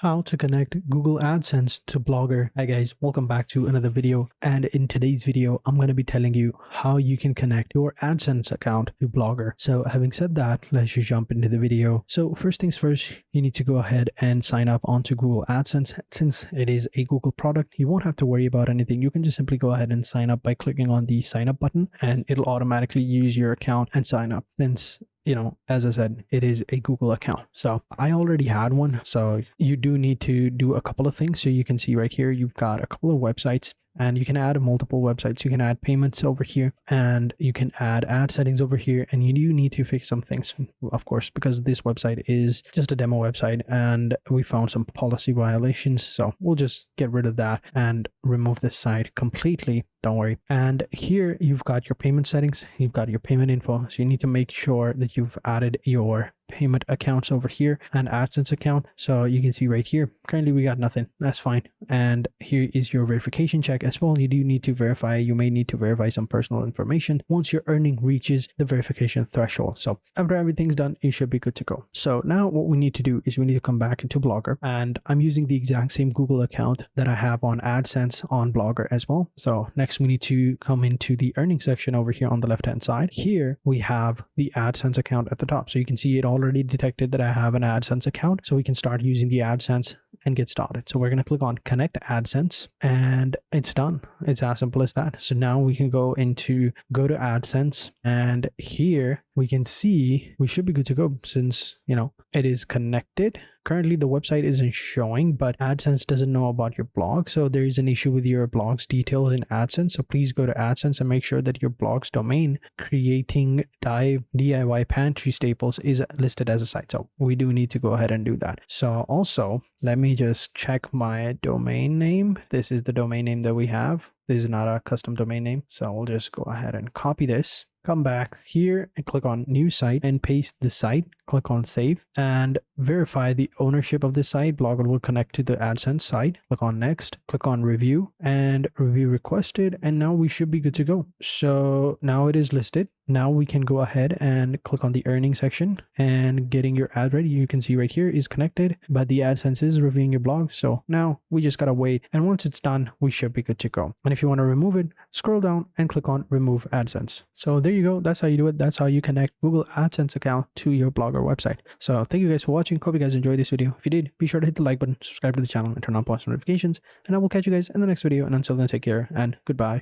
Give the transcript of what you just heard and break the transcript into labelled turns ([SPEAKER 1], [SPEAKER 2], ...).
[SPEAKER 1] How to connect Google AdSense to Blogger. Hi guys, welcome back to another video, and in today's video I'm going to be telling you how you can connect your AdSense account to Blogger. So having said that, let's just jump into the video. So first things first, you need to go ahead and sign up onto Google AdSense. Since it is a Google product, you won't have to worry about anything. You can just simply go ahead and sign up by clicking on the sign up button, and it'll automatically use your account and sign up. Since as I said, it is a Google account. So I already had one. So you do need to do a couple of things. So you can see right here, you've got a couple of websites, and you can add multiple websites. You can add payments over here, and you can add ad settings over here. And you do need to fix some things, of course, because this website is just a demo website and we found some policy violations. So we'll just get rid of that and remove this site completely. Don't worry. And here you've got your payment settings, you've got your payment info. So you need to make sure that you've added your payment accounts over here and AdSense account. So you can see right here, currently we got nothing. That's fine. And here is your verification check as well. You do need to verify, you may need to verify some personal information once your earning reaches the verification threshold. So after everything's done, you should be good to go. So now what we need to do is we need to come back into Blogger, and I'm using the exact same Google account that I have on AdSense on Blogger as well. So next we need to come into the earning section over here on the left hand side. Here we have the AdSense account at the top. So you can see it already detected that I have an AdSense account. So we can start using the AdSense and get started. So we're going to click on connect AdSense, and it's done. It's as simple as that. So now we can go to AdSense, and here we can see we should be good to go since it is connected. Currently the website isn't showing, but AdSense doesn't know about your blog. So there is an issue with your blog's details in AdSense. So please go to AdSense and make sure that your blog's domain creating DIY pantry staples is listed as a site. So we do need to go ahead and do that. So also let me just check my domain name. This is the domain name that we have. This is not a custom domain name. So we'll just go ahead and copy this. Come back here and click on new site and paste the site. Click on save and verify the ownership of this site. Blogger will connect to the AdSense site. Click on next, click on review and review requested. And now we should be good to go. So now it is listed. Now we can go ahead and click on the earning section and getting your ad ready. You can see right here is connected, but the AdSense is reviewing your blog. So now we just gotta wait. And once it's done, we should be good to go. And if you want to remove it, scroll down and click on remove AdSense. So there you go. That's how you do it. That's how you connect Google AdSense account to your Blogger website. So thank you guys for watching. Hope you guys enjoyed this video. If you did, be sure to hit the like button, subscribe to the channel, and turn on post notifications. And I will catch you guys in the next video. And until then, take care and goodbye.